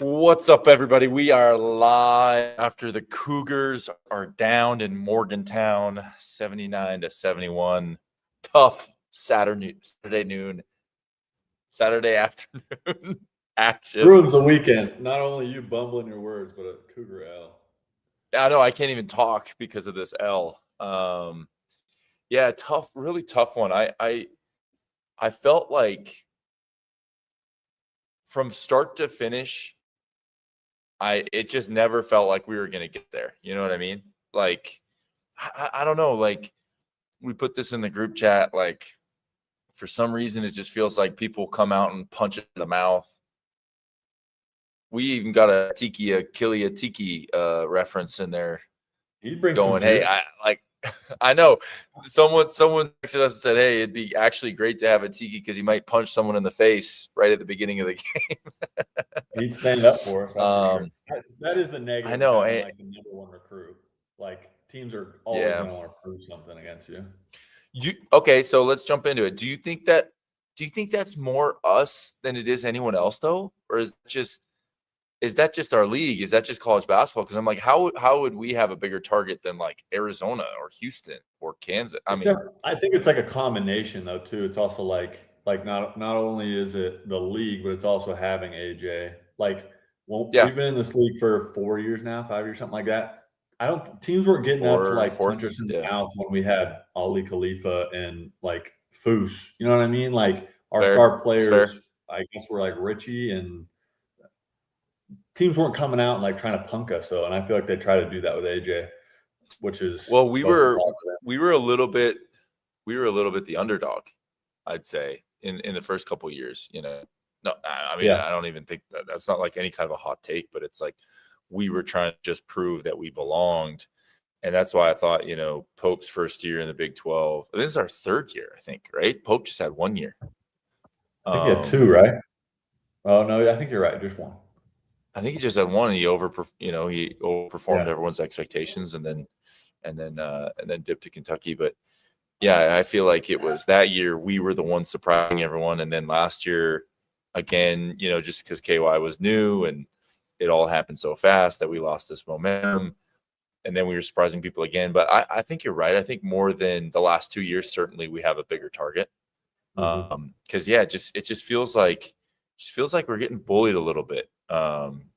What's up, everybody? We are live after the Cougars are down in Morgantown, 79-71. Tough Saturday afternoon action. Ruins the weekend. Not only you bumbling your words, but a Cougar L. I know I can't even talk because of this L. Yeah, tough, really tough one. I felt like from start to finish, it just never felt like we were going to get there. You know what I mean? Like, I don't know. Like, we put this in the group chat. Like, for some reason, it just feels like people come out and punch it in the mouth. We even got a Tiki reference in there. Going, hey, I know. Someone texted us and said, hey, it'd be actually great to have a Tiki because he might punch someone in the face right at the beginning of the game. He'd stand up for us. That is the negative. I know. Like the number one recruit. Like teams are always going to want to prove something against you. Okay, so let's jump into it. Do you think that's more us than it is anyone else, though, or is that just our league? Is that just college basketball? Because I'm like, how would we have a bigger target than like Arizona or Houston or Kansas? I think it's like a combination though too. It's also like not only is it the league, but it's also having AJ. Like, we've been in this league for 4 years now, 5 years, something like that. Teams weren't getting up to like punch us in the mouth when we had Ali Khalifa and like Foose. You know what I mean? Like our star players, I guess, were like Richie, and teams weren't coming out and like trying to punk us. So, and I feel like they try to do that with AJ, which is we were a little bit the underdog, I'd say, in the first couple of years. You know, no, I mean, I don't even think that's not like any kind of a hot take, but it's like we were trying to just prove that we belonged, and that's why I thought, you know, Pope's first year in the Big 12. This is our third year, I think, right? Pope just had 1 year. I think he had two, right? Oh no, I think you're right, just one. I think he just had one, and he overperformed everyone's expectations, and then dipped to Kentucky. But yeah, I feel like it was that year we were the ones surprising everyone, and then last year, again, you know, just because KY was new and it all happened so fast that we lost this momentum, and then we were surprising people again. But I think you're right. I think more than the last 2 years, certainly we have a bigger target. Because it just feels like we're getting bullied a little bit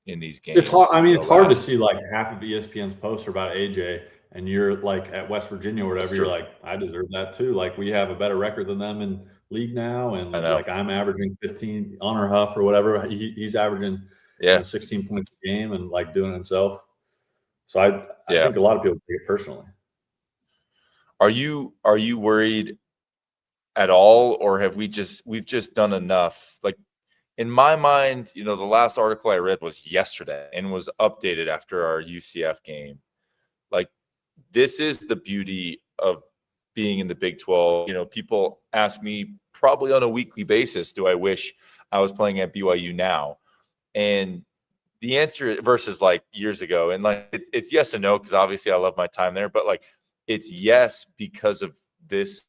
in these games. It's hard. I mean, it's hard to see like half of ESPN's posts are about AJ, and you're like at West Virginia or whatever. You're like, I deserve that too. Like, we have a better record than them in league now, and like I'm averaging 15 on or Huff or whatever. He's averaging 16 points a game and like doing it himself. So I think a lot of people take it personally. Are you worried at all, or have we've just done enough? Like, in my mind, you know, the last article I read was yesterday and was updated after our UCF game. Like, this is the beauty of being in the Big 12. You know, people ask me probably on a weekly basis, do I wish I was playing at BYU now? And the answer versus like years ago, and like it's yes and no, because obviously I love my time there, but like it's yes because of this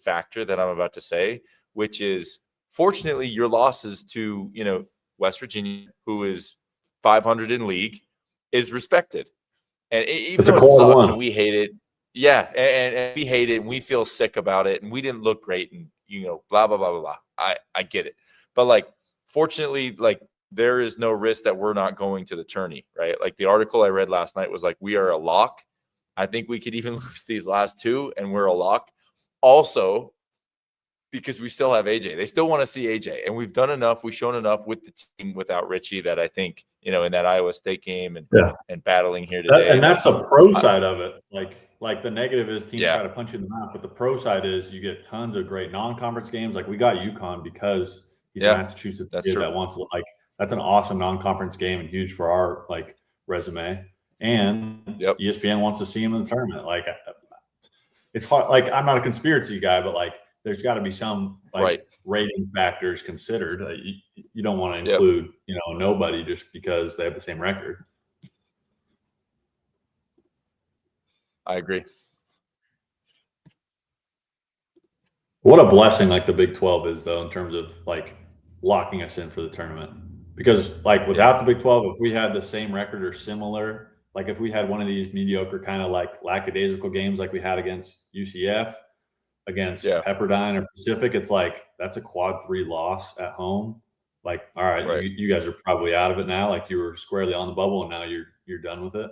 factor that I'm about to say, which is, fortunately, your losses to, you know, West Virginia, who is 500 in league, is respected. And even though it sucks and we hate it, and we hate it and we feel sick about it and we didn't look great and, you know, blah, blah, blah, blah, blah. I get it. But, like, fortunately, like, there is no risk that we're not going to the tourney, right? Like, the article I read last night was like, we are a lock. I think we could even lose these last two and we're a lock. Also, because we still have AJ. They still want to see AJ. And we've done enough. We've shown enough with the team without Richie that I think, you know, in that Iowa State game and battling here today. And that's the pro side of it. Like the negative is teams try to punch you in the mouth, but the pro side is you get tons of great non-conference games. Like, we got UConn because he's a Massachusetts kid that wants to, like, that's an awesome non-conference game and huge for our like resume. And ESPN wants to see him in the tournament. Like, it's hard. Like, I'm not a conspiracy guy, but like, there's got to be some like ratings factors considered. You don't want to include, you know, nobody just because they have the same record. I agree. What a blessing like the Big 12 is, though, in terms of like locking us in for the tournament. Because like without the Big 12, if we had the same record or similar, like if we had one of these mediocre kind of like lackadaisical games like we had against UCF, against Pepperdine or Pacific, it's like that's a quad 3 loss at home. Like, all right, you guys are probably out of it now. Like you were squarely on the bubble and now you're done with it.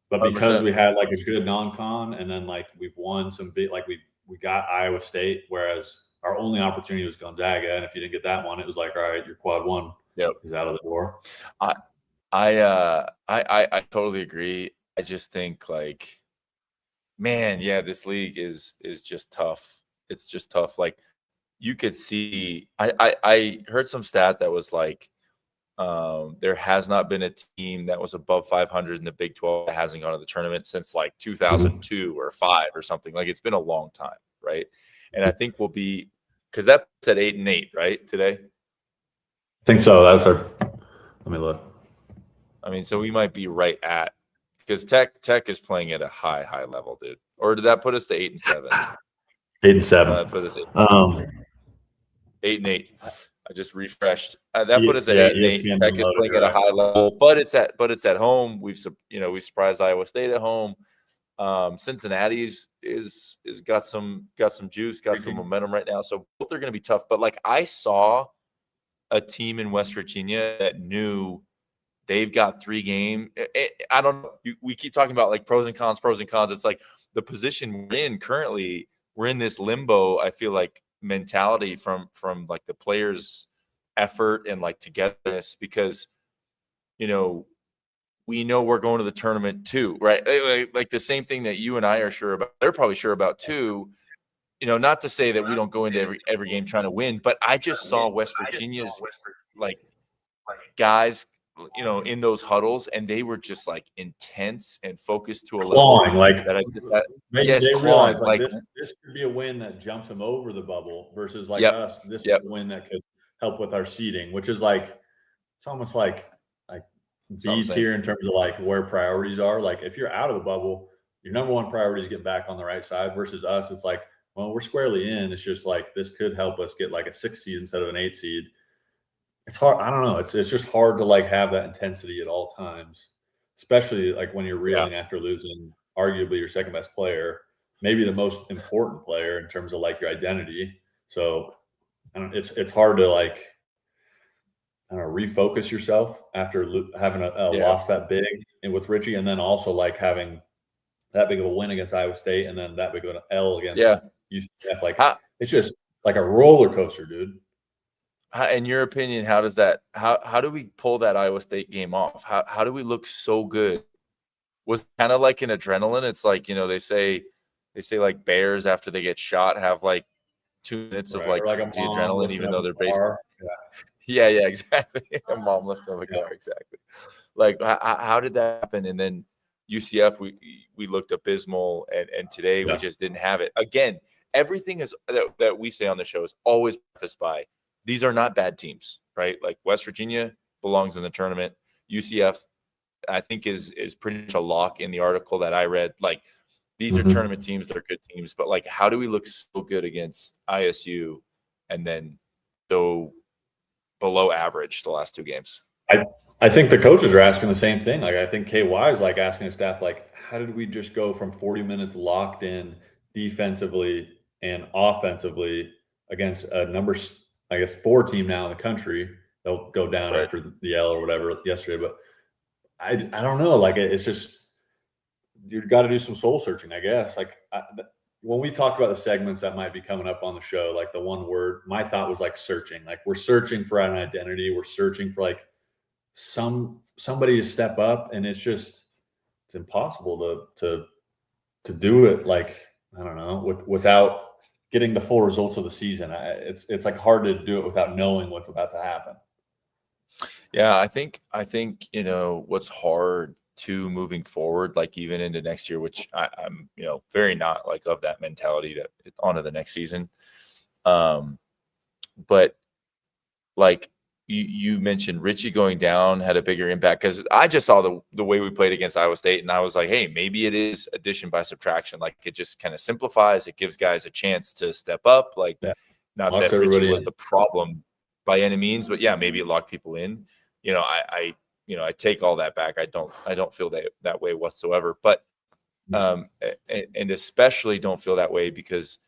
But because 100%. We had like a good non-con and then like we've won some big, like we got Iowa State, whereas our only opportunity was Gonzaga, and if you didn't get that one, it was like, all right, your quad 1 is out of the door. I totally agree. I just think like, man, yeah, this league is just tough. It's just tough. Like you could see, I heard some stat that was like, there has not been a team that was above 500 in the Big 12 that hasn't gone to the tournament since like 2002 or 5 or something. Like it's been a long time, right? And I think we'll be, because that's at 8-8, right, today? I think so. That's our. Let me look. I mean, so we might be right at, because Tech is playing at a high level, dude. Or did that put us to 8-7? 8-7. Put us at 8-8. I just refreshed. That put us at 8-8. Tech is playing at a high level, but it's at home. We surprised Iowa State at home. Cincinnati's is got some juice, got some momentum right now. So both are going to be tough. But like I saw a team in West Virginia that knew they've got 3 games. I don't know. We keep talking about like pros and cons. It's like the position we're in currently. We're in this limbo. I feel like mentality from like the players' effort and like togetherness, because we know we're going to the tournament too, right? Like the same thing that you and I are sure about, they're probably sure about too. Not to say that we don't go into every game trying to win, but I just saw West Virginia's like guys, in those huddles, and they were just like intense and focused to a clawing, level like that they realize like this could be a win that jumps them over the bubble versus like us. This is a win that could help with our seeding, which is like it's almost like B tier in terms of like where priorities are. Like if you're out of the bubble, your number one priority is get back on the right side. Versus us, it's like, well, we're squarely in. It's just like this could help us get like a 6 seed instead of an 8 seed. It's hard. I don't know. It's just hard to like have that intensity at all times, especially like when you're reeling after losing arguably your second best player, maybe the most important player in terms of like your identity. So it's hard to like, I don't know, refocus yourself after having a loss that big and with Richie, and then also like having that big of a win against Iowa State and then that big of an L against UCF. Like it's just like a roller coaster, dude. In your opinion, how does that? How do we pull that Iowa State game off? How do we look so good? Was kind of like an adrenaline. It's like they say like bears after they get shot have like 2 minutes of like crazy adrenaline, even though they're basically yeah, exactly. A mom lifting up a car, exactly. Like how did that happen? And then UCF, we looked abysmal, and today we just didn't have it. Again, everything is that we say on the show is always prefaced by, these are not bad teams, right? Like West Virginia belongs in the tournament. UCF, I think, is pretty much a lock in the article that I read. Like these are tournament teams, they're good teams, but like how do we look so good against ISU and then so below average the last 2 games? I think the coaches are asking the same thing. Like I think KY is like asking his staff, like, how did we just go from 40 minutes locked in defensively and offensively against a number, I guess, 4 team now in the country? They'll go down after the L or whatever yesterday, but I don't know. Like it's just, you've got to do some soul searching, I guess. Like when we talked about the segments that might be coming up on the show, like the one word, my thought was like searching. Like we're searching for an identity. We're searching for like somebody to step up, and it's impossible to do it. Like, I don't know, without getting the full results of the season. It's like hard to do it without knowing what's about to happen. Yeah, I think what's hard to moving forward, like even into next year, which I'm very not like of that mentality that onto the next season. But like you mentioned, Richie going down had a bigger impact, because I just saw the way we played against Iowa State, and I was like, hey, maybe it is addition by subtraction. Like it just kind of simplifies. It gives guys a chance to step up. Like not that Richie was the problem by any means, but yeah, maybe it locked people in. I take all that back. I don't feel that way whatsoever. But and especially don't feel that way because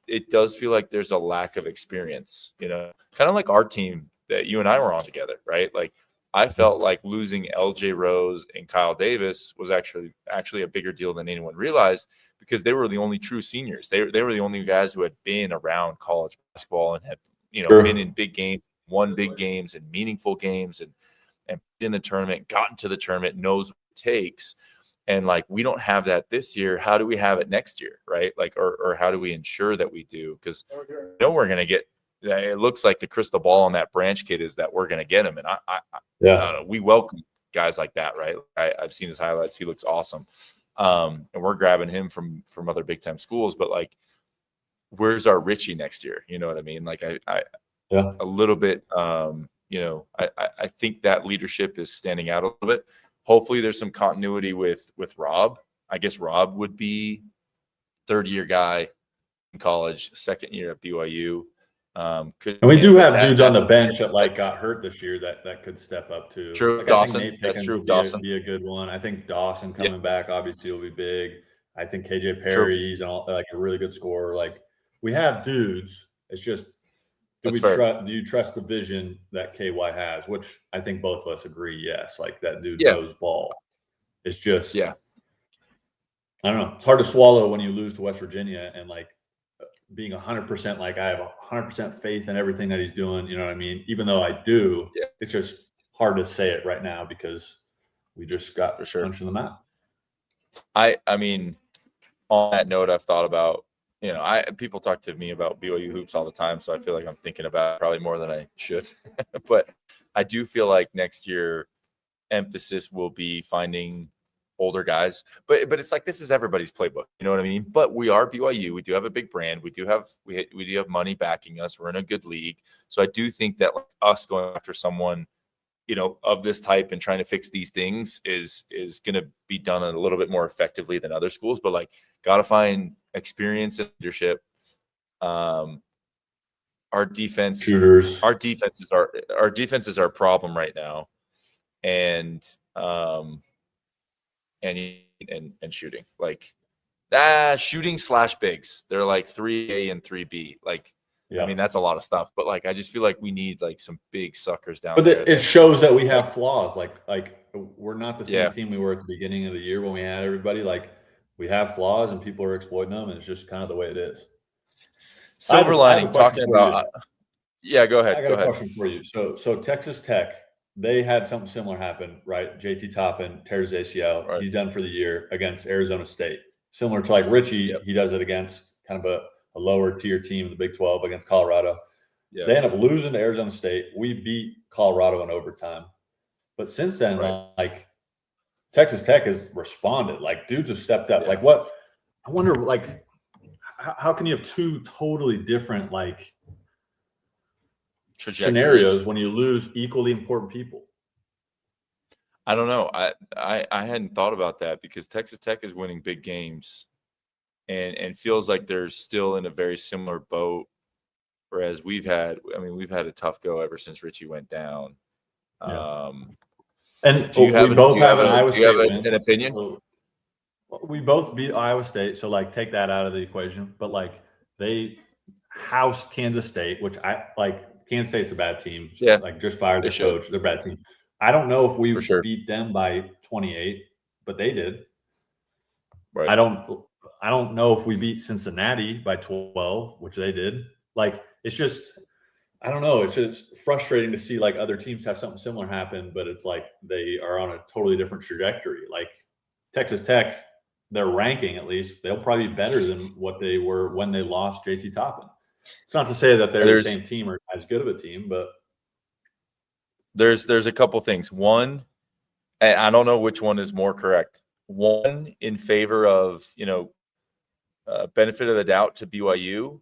it does feel like there's a lack of experience. Kind of like our team that you and I were on together, right? Like I felt like losing LJ Rose and Kyle Davis was actually a bigger deal than anyone realized because they were the only true seniors. They were the only guys who had been around college basketball and had been in big games, won big games and meaningful games and in the tournament, gotten to the tournament, knows what it takes. And like we don't have that this year. How do we have it next year, right? Like or how do we ensure that we do? Because we're going to get. It looks like the crystal ball on that Branch kid is that we're going to get him, and I don't know. We welcome guys like that, right? I've seen his highlights; he looks awesome, and we're grabbing him from other big time schools. But like, where's our Richie next year? You know what I mean? Like a little bit. I think that leadership is standing out a little bit. Hopefully, there's some continuity with Rob. I guess Rob would be third-year guy in college, second year at BYU. And we do have dudes on the bench that like got hurt this year that could step up too. True, like, Dawson. That's true. Dawson be a good one. I think Dawson coming back obviously will be big. I think KJ Perry's like a really good scorer. Like we have dudes. It's just do you trust the vision that KY has? Which I think both of us agree. Yes, like that dude knows ball. It's just I don't know. It's hard to swallow when you lose to West Virginia and like. Being 100% like I have 100% faith in everything that he's doing. You know what I mean? Even though I do, it's just hard to say it right now because we just got punched in the mouth. I mean, on that note, I've thought about, people talk to me about BYU hoops all the time. So I feel like I'm thinking about it probably more than I should, but I do feel like next year emphasis will be finding older guys, but it's like this is everybody's playbook, you know what I mean? But we are BYU. We do have a big brand. We do have money backing us. We're in a good league, so I do think that like us going after someone, of this type and trying to fix these things is going to be done a little bit more effectively than other schools. But like, gotta find experience and leadership. Our defense, shooters. Our defense is our problem right now, and shooting like shooting / bigs. They're like 3A and 3B. Like, I mean, that's a lot of stuff, but like, I just feel like we need like some big suckers down there. But it shows that we have flaws. Like we're not the same team we were at the beginning of the year when we had everybody. Like we have flaws and people are exploiting them, and it's just kind of the way it is. Silver lining, talking about. Go ahead. I got a question for you. So Texas Tech. They had something similar happen, right? JT Toppin tears ACL. Right. He's done for the year against Arizona State. Similar to like Richie, he does it against kind of a lower tier team in the Big 12 against Colorado. Yep. They end up losing to Arizona State. We beat Colorado in overtime. But since then, like Texas Tech has responded. Like dudes have stepped up. Like what? I wonder, like, how can you have two totally different like scenarios when you lose equally important people? I don't know. I hadn't thought about that because Texas Tech is winning big games and feels like they're still in a very similar boat. Whereas we've had a tough go ever since Richie went down. And do you have an Iowa State win? An opinion? So we both beat Iowa State, so like take that out of the equation. But like they housed Kansas State, which I like. Kansas State's a bad team. Like just fired their coach. They're a bad team. I don't know if we beat them by 28, but they did. Right. I don't know if we beat Cincinnati by 12, which they did. Like it's just I don't know. It's just frustrating to see like other teams have something similar happen, but it's like they are on a totally different trajectory. Like Texas Tech, their ranking at least, they'll probably be better than what they were when they lost JT Toppin. It's not to say that they're the same team or as good of a team, but there's a couple things. One, and I don't know which one is more correct. One, in favor of benefit of the doubt to BYU,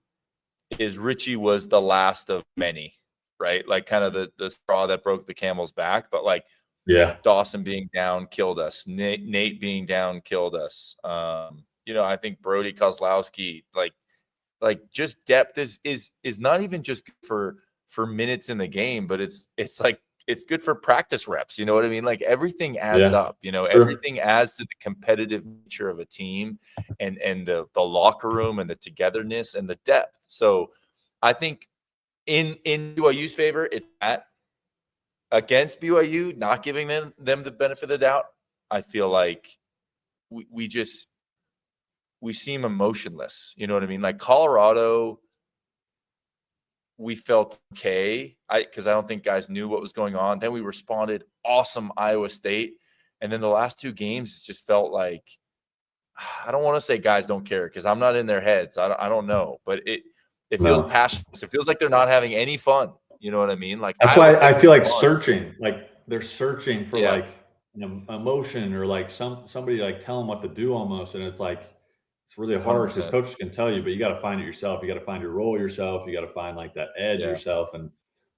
is Richie was the last of many, right? Like kind of the straw that broke the camel's back. But like, Dawson being down killed us. Nate being down killed us. I think Brody Kozlowski, like just depth is not even just for minutes in the game, but it's like it's good for practice reps. You know what I mean? Like everything adds up, you know, everything adds to the competitive nature of a team and the locker room and the togetherness and the depth. So I think in BYU's favor, it's that. Against BYU, not giving them the benefit of the doubt, I feel like we seem emotionless. You know what I mean? Like Colorado, we felt okay because I don't think guys knew what was going on. Then we responded awesome Iowa State. And then the last two games, it just felt like, I don't want to say guys don't care because I'm not in their heads. I don't know. But it feels passionate. It feels like they're not having any fun. You know what I mean? Like that's why I feel like searching, like they're searching for like emotion or like somebody like tell them what to do almost. And it's like, it's really hard because coaches can tell you, but you got to find it yourself. You got to find your role yourself. You got to find like that edge yourself. And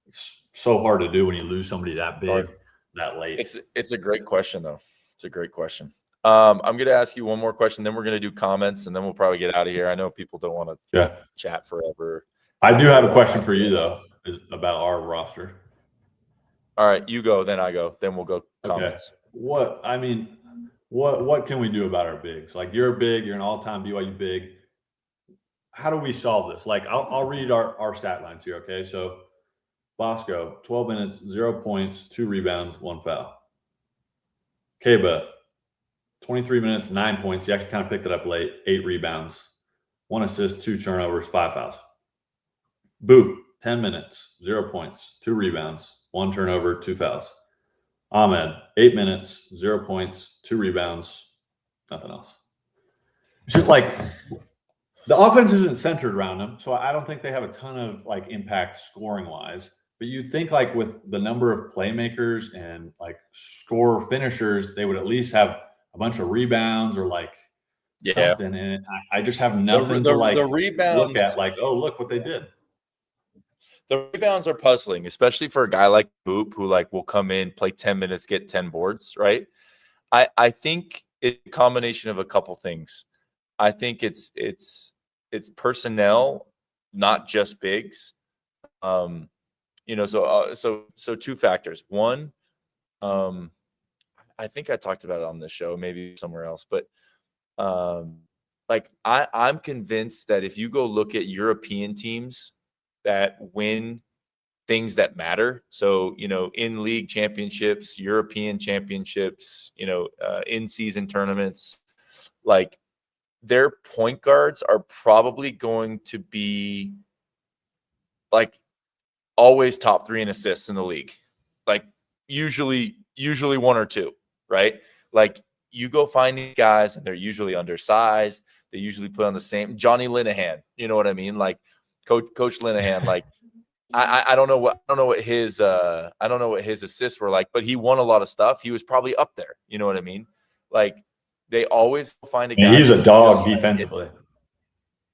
it's so hard to do when you lose somebody that big, that late. It's a great question though. It's a great question. I'm going to ask you one more question, then we're going to do comments, and then we'll probably get out of here. I know people don't want to chat forever. I do have a question for you though, about our roster. All right, you go, then I go, then we'll go comments. Okay. What can we do about our bigs? Like you're big, you're an all-time BYU big. How do we solve this? Like I'll read our stat lines here. Okay, so Bosco, 12 minutes, 0 points, 2 rebounds, 1 foul. Keba, 23 minutes, 9 points. He actually kind of picked it up late. 8 rebounds, 1 assist, 2 turnovers, 5 fouls. Boot, 10 minutes, 0 points, 2 rebounds, 1 turnover, 2 fouls. Ahmed, 8 minutes, 0 points, 2 rebounds, nothing else. It's just like the offense isn't centered around them, so I don't think they have a ton of like impact scoring wise. But you'd think like with the number of playmakers and like score finishers, they would at least have a bunch of rebounds or like something. And I just have nothing to like look at. Like, oh, look what they did. The rebounds are puzzling, especially for a guy like Boop, who like will come in, play 10 minutes, get 10 boards, right? I think it's a combination of a couple things. I think it's personnel, not just bigs. You know, so 2 factors. One, I think I talked about it on this show, maybe somewhere else, but like I'm convinced that if you go look at European teams that win things that matter. So, you know, in league championships, European championships, you know, in season tournaments, like their point guards are probably going to be like always top 3 in assists in the league. Like usually 1 or 2, right? Like you go find these guys and they're usually undersized. They usually play on the same Johnny Linehan. You know what I mean? Like Coach Linehan, like I don't know what his assists were like, but he won a lot of stuff. He was probably up there. You know what I mean? Like they always find a guy. He's a dog defensively.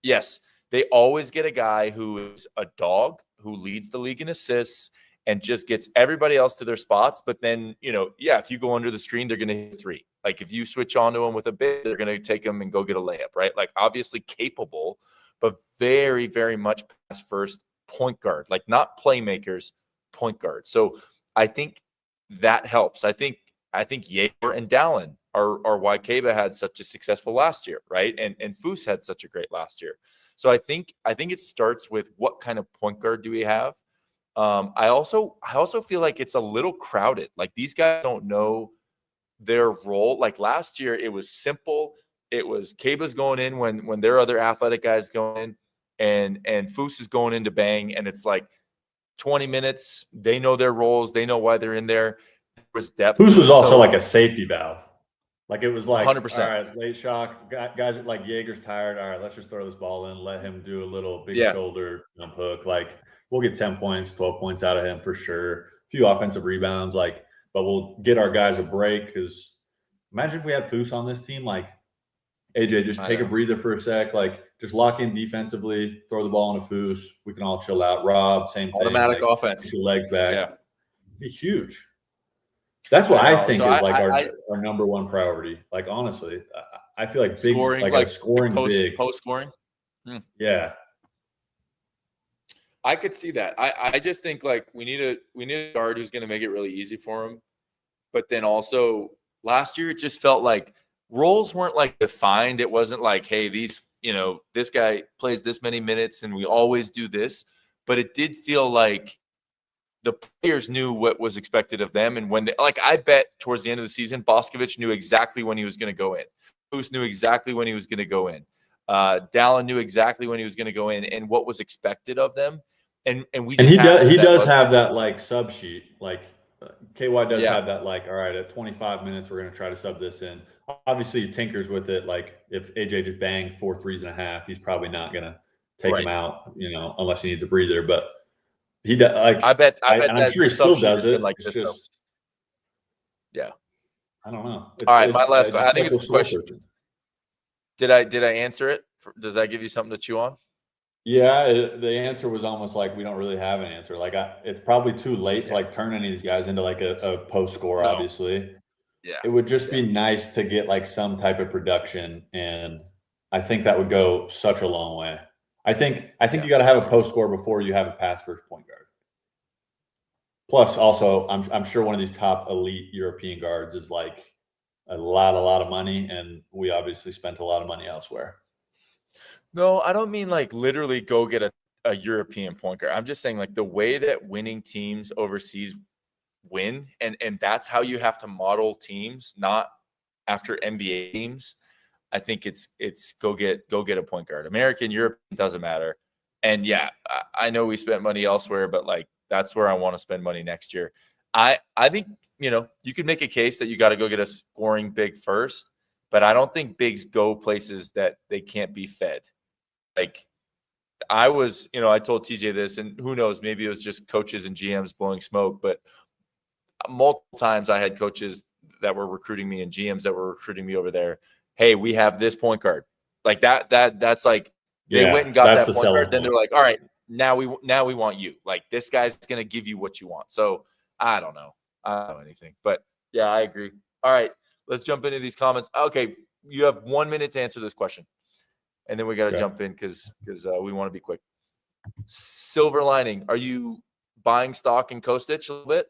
Yes, they always get a guy who is a dog who leads the league in assists and just gets everybody else to their spots. But then, you know, if you go under the screen, they're going to hit 3. Like if you switch onto them with a big, they're going to take them and go get a layup, right? Like obviously capable, but very, very much pass first point guard, like not playmakers, point guard. So I think that helps. I think Jaeger and Dallin are why Keba had such a successful last year, right? And Foose had such a great last year. So I think it starts with what kind of point guard do we have? I also feel like it's a little crowded. Like these guys don't know their role. Like last year, it was simple. It was Keba's going in when their other athletic guys go in, and Foose is going in to bang, and it's like 20 minutes. They know their roles. They know why they're in there. There was depth. Foose was also like a safety valve. Like it was like 100%. All right, late shock. Guys like Jaeger's tired. All right, let's just throw this ball in. Let him do a little big shoulder jump hook. Like we'll get 10 points, 12 points out of him for sure. A few offensive rebounds, like, but we'll get our guys a break because imagine if we had Foose on this team, like AJ, just take a breather for a sec, like just lock in defensively, throw the ball in a Foose. We can all chill out. Rob, same thing. Automatic offense. Get your legs back. Yeah. It'd be huge. That's what I think is like our number one priority. Like honestly, I feel like big scoring, like scoring post big scoring. Yeah. I could see that. I just think like we need a guard who's going to make it really easy for him. But then also last year, it just felt like roles weren't like defined. It wasn't like, hey, these, this guy plays this many minutes and we always do this. But it did feel like the players knew what was expected of them. And when they, like, I bet towards the end of the season, Boscovich knew exactly when he was going to go in. Moose knew exactly when he was going to go in. Dallin knew exactly when he was going to go in and what was expected of them. And he does have that like sub sheet, like KY does have that, like, all right, at 25 minutes, we're going to try to sub this in. Obviously he tinkers with it. Like if AJ just banged 4 threes and a half, he's probably not going to take him out, unless he needs a breather, but he does. Like, I bet I'm sure he still does it. Like it's just, I don't know. All right. My last, I think it's a question. Did I answer it? Does that give you something to chew on? Yeah, the answer was almost like we don't really have an answer. Like it's probably too late to like turn any of these guys into like a post score. No. Obviously, it would just be nice to get like some type of production, and I think that would go such a long way. I think you got to have a post score before you have a pass first point guard. Plus, also, I'm sure one of these top elite European guards is like a lot of money, and we obviously spent a lot of money elsewhere. No, I don't mean like literally go get a European point guard. I'm just saying like the way that winning teams overseas win, and that's how you have to model teams, not after NBA teams. I think it's go get a point guard. American, European, doesn't matter. And yeah, I know we spent money elsewhere, but like that's where I want to spend money next year. I think, you could make a case that you got to go get a scoring big first, but I don't think bigs go places that they can't be fed. Like I told TJ this, and who knows, maybe it was just coaches and GMs blowing smoke, but multiple times I had coaches that were recruiting me and GMs that were recruiting me over there. Hey, we have this point guard. Like that's like they went and got that point guard. Then they're like, all right, now we want you. Like this guy's going to give you what you want. So I don't know anything, but yeah, I agree. All right, let's jump into these comments. Okay, you have 1 minute to answer this question, and then we got to jump in because we want to be quick. Silver lining: are you buying stock in Kostic a little bit?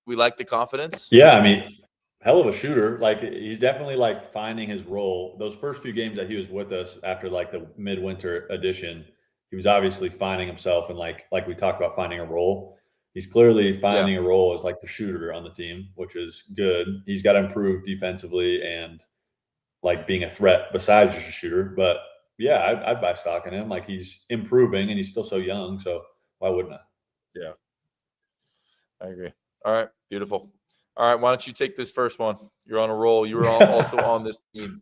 We like the confidence. Yeah, I mean, hell of a shooter. Like he's definitely like finding his role. Those first few games that he was with us after like the midwinter edition, he was obviously finding himself and like we talked about finding a role. He's clearly finding a role as like the shooter on the team, which is good. He's got to improve defensively and like being a threat besides just a shooter. But yeah, I'd buy stock in him. Like he's improving and he's still so young. So why wouldn't I? Yeah, I agree. All right, beautiful. All right, why don't you take this first one? You're on a roll. You were also on this team.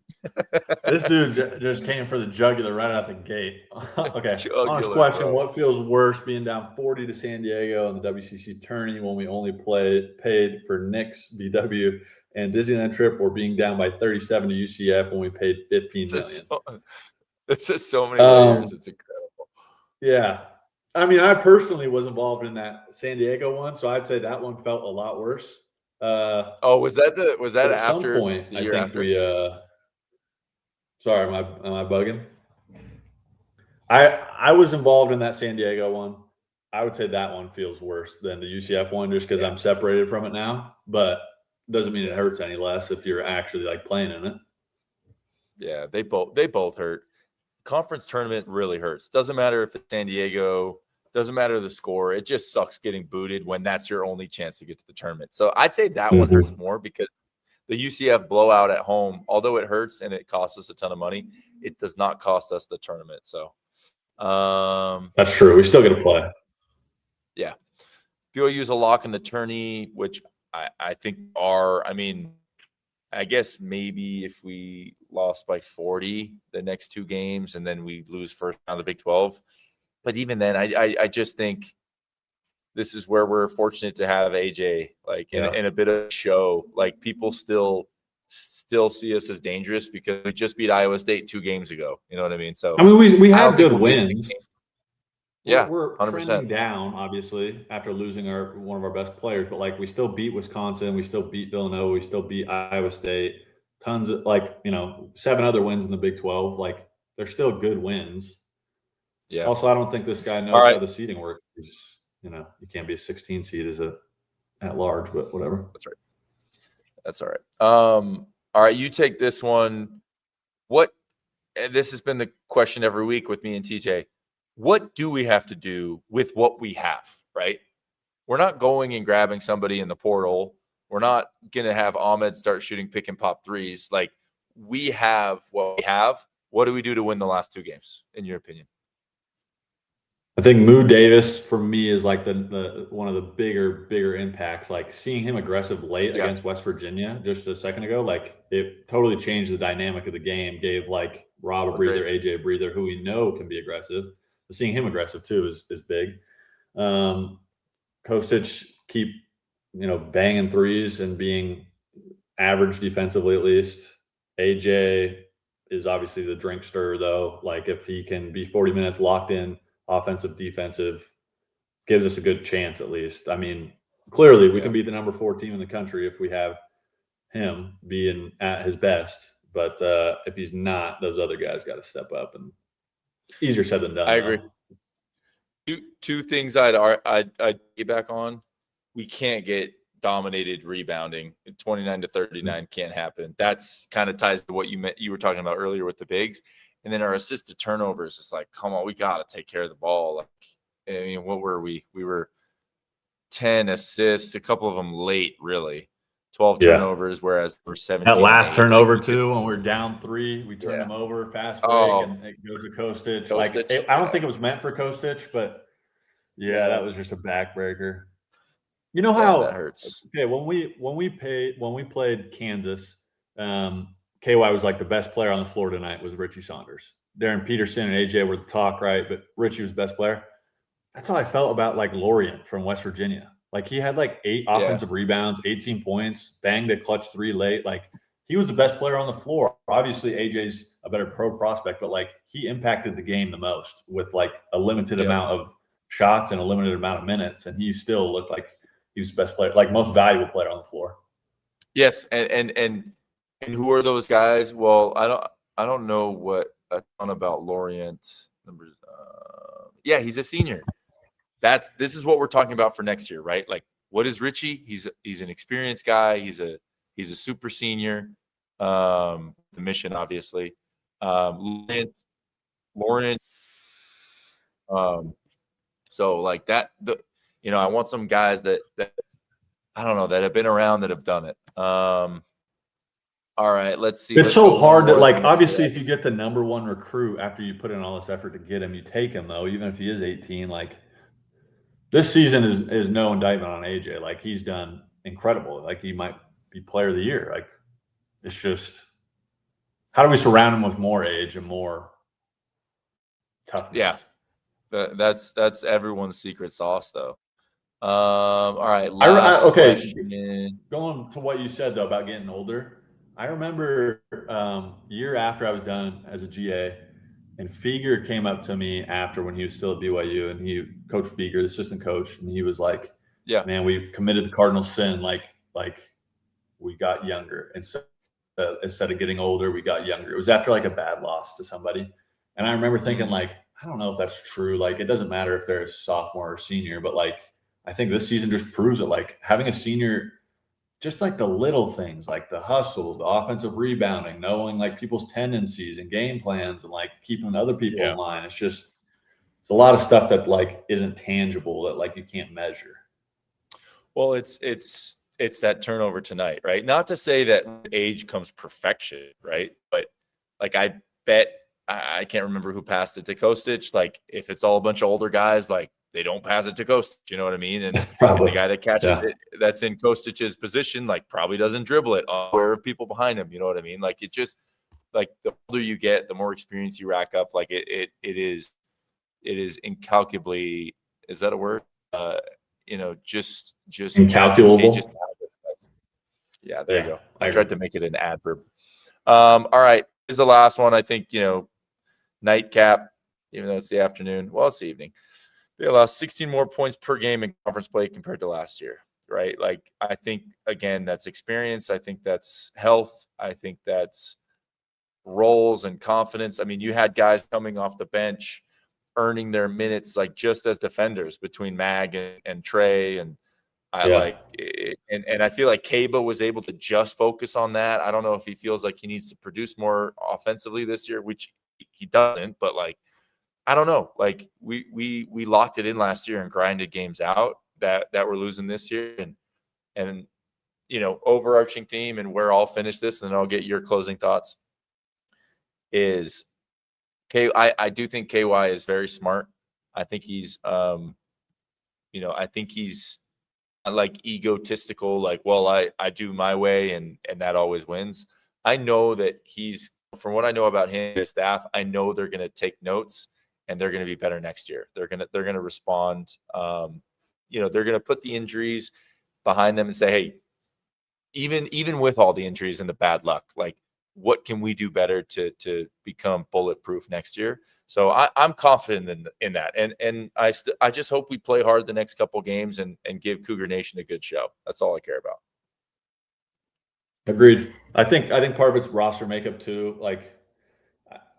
This dude just came for the jugular right out the gate. Okay, honest question: bro. What feels worse, being down 40 to San Diego in the WCC tourney when we only paid for Knicks, BW, and Disneyland trip, or being down by 37 to UCF when we paid $15 million? This is so many layers. It's incredible. Yeah. I mean, I personally was involved in that San Diego one, so I'd say that one felt a lot worse. Was that at after some point? I think after? Sorry, am I bugging? I was involved in that San Diego one. I would say that one feels worse than the UCF one, just because I'm separated from it now. But doesn't mean it hurts any less if you're actually like playing in it. Yeah, they both hurt. Conference tournament really hurts. Doesn't matter if it's San Diego. Doesn't matter the score. It just sucks getting booted when that's your only chance to get to the tournament. So I'd say that one hurts more because the UCF blowout at home, although it hurts and it costs us a ton of money, it does not cost us the tournament. So that's true. We still get to play. Yeah. BYU is a lock in the tourney, which I think I guess maybe if we lost by 40 the next two games and then we lose first round of the Big 12. But even then, I just think this is where we're fortunate to have AJ, like in a bit of a show. Like people still see us as dangerous because we just beat Iowa State 2 games ago. You know what I mean? So I mean, we had good wins. Yeah, we're 100%. trending down, obviously, after losing one of our best players. But like, we still beat Wisconsin, we still beat Villanova, we still beat Iowa State. Tons of 7 other wins in the Big 12. Like, they're still good wins. Yeah. Also, I don't think this guy knows how the seeding works. You can't be a 16 seed as at large, but whatever. That's all right. All right, you take this one. This has been the question every week with me and TJ. What do we have to do with what we have, right? We're not going and grabbing somebody in the portal. We're not going to have Ahmed start shooting pick and pop threes. Like, we have what we have. What do we do to win the last 2 games, in your opinion? I think Moo Davis for me is like the one of the bigger impacts. Like seeing him aggressive late against West Virginia just a second ago, like it totally changed the dynamic of the game. Gave like Rob a breather, AJ a breather, who we know can be aggressive. But seeing him aggressive too is big. Kostic keep banging threes and being average defensively at least. AJ is obviously the drinkster though. Like if he can be 40 minutes locked in, offensive, defensive, gives us a good chance at least. I mean, clearly we can be the number 4 team in the country if we have him being at his best. But if he's not, those other guys got to step up. And easier said than done. I agree. Two things I'd get back on. We can't get dominated rebounding. 29-39 can't happen. That's kind of ties to what you were talking about earlier with the bigs. And then our assisted turnovers, it's like, come on, we got to take care of the ball. Like, I mean, what were we? We were 10 assists, a couple of them late, really. 12 turnovers, whereas we're 17. That last turnover, too, when we're down 3, we turn them over, fast break, and it goes to Kostic. I don't think it was meant for Kostic, but, that was just a backbreaker. You know how that hurts. Okay, when we played Kansas, KY was like the best player on the floor tonight was Richie Saunders. Darren Peterson and AJ were the talk, right? But Richie was the best player. That's how I felt about like Lorient from West Virginia. Like he had like 8 offensive rebounds, 18 points, banged a clutch 3 late. Like he was the best player on the floor. Obviously, AJ's a better pro prospect, but like he impacted the game the most with like a limited amount of shots and a limited amount of minutes, and he still looked like he was the best player, like most valuable player on the floor. Yes, and who are those guys? Well, I don't know what a ton about Lorient numbers. He's a senior. This is what we're talking about for next year, right? Like, what is Richie? He's an experienced guy. He's a super senior. The mission, obviously. Lorient. So like that. I want some guys that I don't know, that have been around, that have done it. All right, let's see. It's so hard to like. Obviously, if you get the number 1 recruit after you put in all this effort to get him, you take him though, even if he is 18. Like this season is no indictment on AJ. Like he's done incredible. Like he might be player of the year. Like it's just how do we surround him with more age and more toughness? Yeah, that's everyone's secret sauce though. All right. Going to what you said though about getting older. I remember year after I was done as a GA, and Feger came up to me after when he was still at BYU, and he coached Feger, the assistant coach, and he was like, "Yeah, man, we committed the cardinal sin. Like we got younger, and so instead of getting older, we got younger." It was after like a bad loss to somebody, and I remember thinking like, I don't know if that's true. Like it doesn't matter if they're a sophomore or senior, but like I think this season just proves it. Like having a senior, just like the little things, like the hustle, the offensive rebounding, knowing like people's tendencies and game plans, and like keeping other people in line. It's a lot of stuff that like isn't tangible, that like you can't measure. Well, it's that turnover tonight, right? Not to say that with age comes perfection, right? But like I bet I can't remember who passed it to Kostic. Like if it's all a bunch of older guys, like they don't pass it to Kostic, you know what I mean? And the guy that catches it, that's in Kostic's position, like probably doesn't dribble it, aware of people behind him, you know what I mean? Like it just, like the older you get, the more experience you rack up. Like it is incalculably, is that a word? Just incalculable. Yeah, there you go. I tried to make it an adverb. All right, this is the last one. I think nightcap, even though it's the afternoon. Well, it's the evening. They allow 16 more points per game in conference play compared to last year, right? Like, I think, again, that's experience. I think that's health. I think that's roles and confidence. I mean, you had guys coming off the bench earning their minutes, like just as defenders between Mag and Trey. And I like it, and I feel like Kaba was able to just focus on that. I don't know if he feels like he needs to produce more offensively this year, which he doesn't, but like, I don't know. Like we locked it in last year and grinded games out that we're losing this year. And overarching theme, and where I'll finish this, and then I'll get your closing thoughts, is I do think KY is very smart. I think he's I think he's like egotistical, like, well, I do my way and that always wins. I know that from what I know about him and his staff, I know they're going to take notes and they're going to be better next year. They're going to respond. They're going to put the injuries behind them and say, hey, even with all the injuries and the bad luck, like, what can we do better to become bulletproof next year? So I'm confident in that. And I just hope we play hard the next couple games and give Cougar Nation a good show. That's all I care about. Agreed. I think part of it's roster makeup too. Like,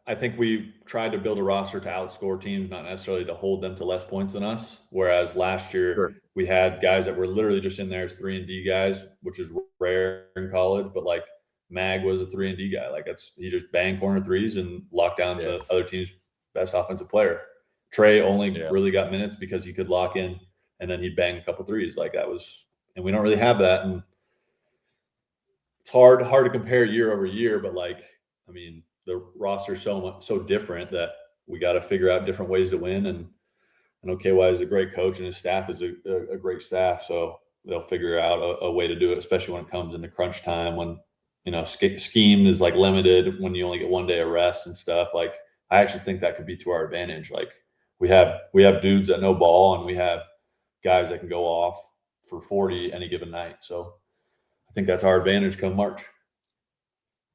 I think we tried to build a roster to outscore teams, not necessarily to hold them to less points than us. Whereas last year we had guys that were literally just in there as 3-and-D guys, which is rare in college. But like Mag was a 3-and-D guy. Like he just banged corner threes and locked down the other team's best offensive player. Trey only really got minutes because he could lock in and then he'd bang a couple threes. Like that was, and we don't really have that. And it's hard to compare year over year, but like, I mean, the roster is so different that we got to figure out different ways to win. And I know KY is a great coach and his staff is a great staff. So they'll figure out a way to do it, especially when it comes into crunch time, when, scheme is like limited, when you only get 1 day of rest and stuff. Like, I actually think that could be to our advantage. Like we have dudes that know ball and we have guys that can go off for 40 any given night. So I think that's our advantage come March.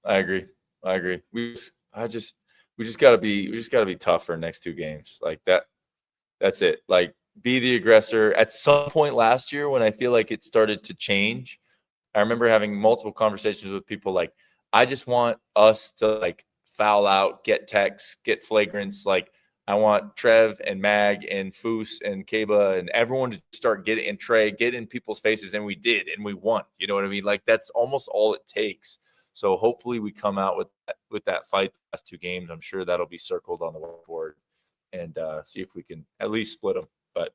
I agree. We just gotta be tough for the next 2 games. Like that's it. Like, be the aggressor. At some point last year, when I feel like it started to change, I remember having multiple conversations with people like, I just want us to like foul out, get techs, get flagrants. Like, I want Trev and Mag and Foose and Kaba and everyone to start getting, and Trey, get in people's faces. And we did, and we won. You know what I mean? Like, that's almost all it takes. So hopefully we come out with that fight the last 2 games. I'm sure that'll be circled on the whiteboard, and see if we can at least split them. But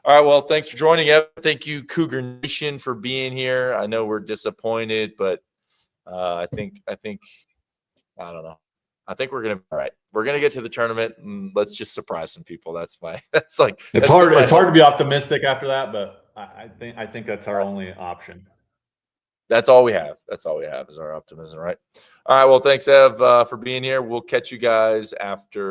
all right, well, thanks for joining, Evan. Thank you, Cougar Nation, for being here. I know we're disappointed, but I think I don't know. I think we're gonna all right. We're gonna get to the tournament, and let's just surprise some people. It's hard. It's hard to be optimistic after that, but I think that's our only option. That's all we have. That's all we have is our optimism, right? All right. Well, thanks, Ev, for being here. We'll catch you guys after